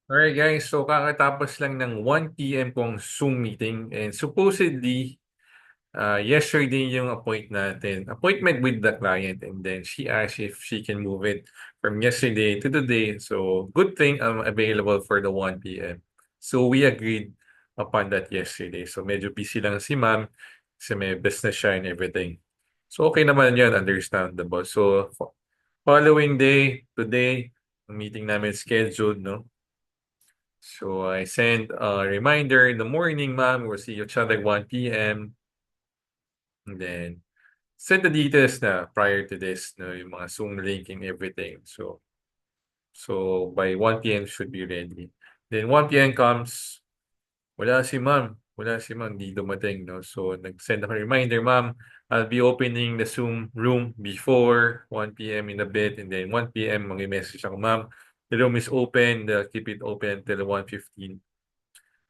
Alright guys, so kakatapos lang ng 1 p.m. kong Zoom meeting and supposedly yesterday yung appointment with the client, and then she asked if she can move it from yesterday to today. So good thing I'm available for the 1 p.m. So we agreed upon that yesterday. So medyo busy lang si ma'am kasi may business siya and everything. So okay naman yun, understandable. So following day, today, ang meeting namin scheduled, no? So I sent a reminder in the morning, ma'am. We'll see each other 1 p.m. And then send the details na prior to this, no, yung mga Zoom link and everything. So by 1 p.m. should be ready. Then 1 p.m. comes, wala si ma'am. Wala si ma'am, di dumating, no? So nag-send ako reminder, ma'am. I'll be opening the Zoom room before 1 p.m. in a bit, and then 1 p.m. mag-message ako, ma'am. The room is open. They'll keep it open until 1:15.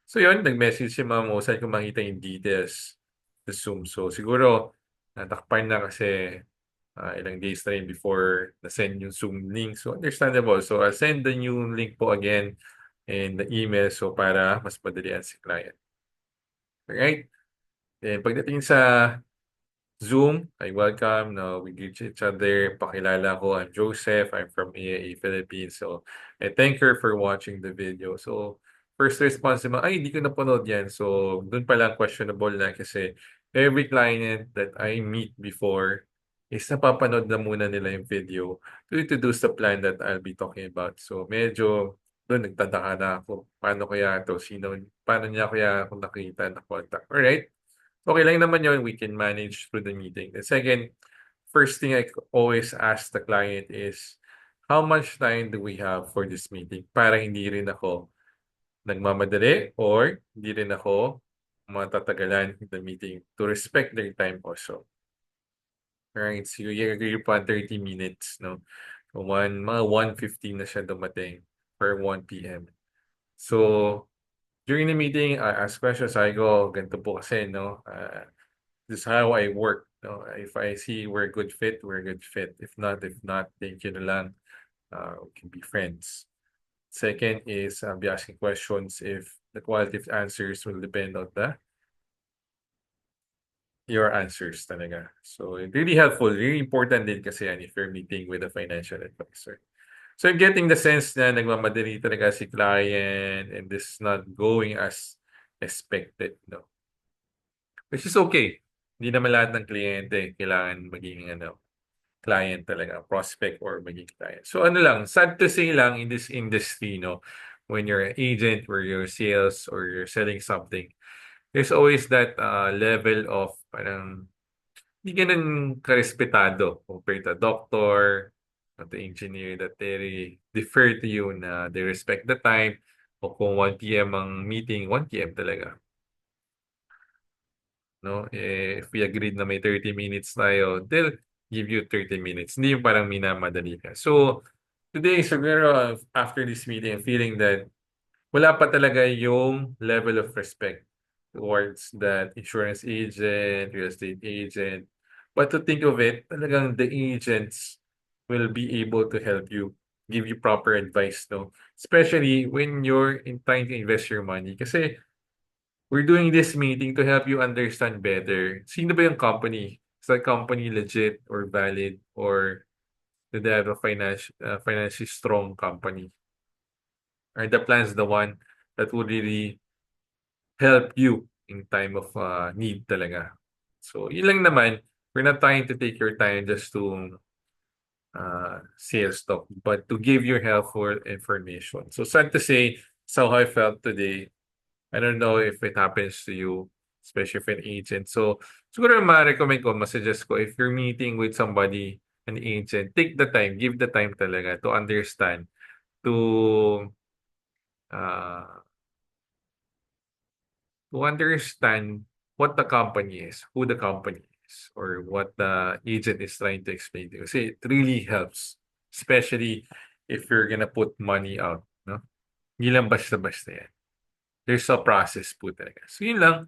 So yun, nag-message si ma'am kung saan ko makita yung details sa Zoom. So siguro, natakpan na kasi ilang days na rin before na-send yung Zoom link. So understandable. So I'll send the new link po again in the email so para mas madalian si client. Alright? Then pagdating sa Zoom, I welcome. No, we greet each other. Pakilala ko, I'm Joseph. I'm from AAE Philippines. So, I thank her for watching the video. So, first response naman, ay, hindi ko napanood yan. So, dun pa lang questionable na kasi every client that I meet before is napapanood na muna nila yung video to introduce the plan that I'll be talking about. So, medyo doon nagtataka na ako. Paano kaya to? Paano niya kaya ako nakita na contact? Alright? Okay lang naman yun, we can manage through the meeting. The second, first thing I always ask the client is, how much time do we have for this meeting? Para hindi rin ako nagmamadali or hindi rin ako matatagalan in the meeting to respect their time also. Alright, so you agree upon 30 minutes, no? So mga 1:15 na siya dumating for 1 p.m. So, during the meeting, I ask questions. I go, ganito po kasi, no? This is how I work. No? If I see we're a good fit, we're a good fit. If not, thank you na lang. We can be friends. Second is I'll be asking questions if the quality of answers will depend on your answers talaga. So really helpful, really important din kasi yan if you're meeting with a financial advisor. So I'm getting the sense na nagmamadali talaga si client and this is not going as expected, no? Which is okay. Hindi naman lahat ng kliyente kailangan maging client talaga, prospect or maging client. So ano lang, sad to say lang in this industry, no, when you're an agent, where you're sales or you're selling something, there's always that level of parang hindi ganun karespetado compared to doctor, to engineer that they defer to you na they respect the time o kung 1 p.m. ang meeting, 1 p.m. talaga. No? If we agreed na may 30 minutes tayo, they'll give you 30 minutes. Hindi yung parang minamadali ka. So, today, siguro, after this meeting, I'm feeling that wala pa talaga yung level of respect towards that insurance agent, real estate agent. But to think of it, talagang the agents will be able to help you, give you proper advice, no? Especially when you're trying to invest your money. Kasi we're doing this meeting to help you understand better. Sino ba yung company? Is that company legit or valid, or do they have a financially strong company? Are the plans the one that would really help you in time of need talaga? So, yun lang naman. We're not trying to take your time just to sales talk, but to give you helpful information. So, sad to say, so how I felt today. I don't know if it happens to you, especially if an agent. So, siguro ma-recommend ko, masuggest ko, if you're meeting with somebody, an agent, take the time, give the time talaga to uh, to understand what the company is, who the company is, or what the agent is trying to explain to you. Kasi it really helps, especially if you're gonna put money out, no? Hindi lang basta-basta yan. There's a process po talaga. So, yun lang.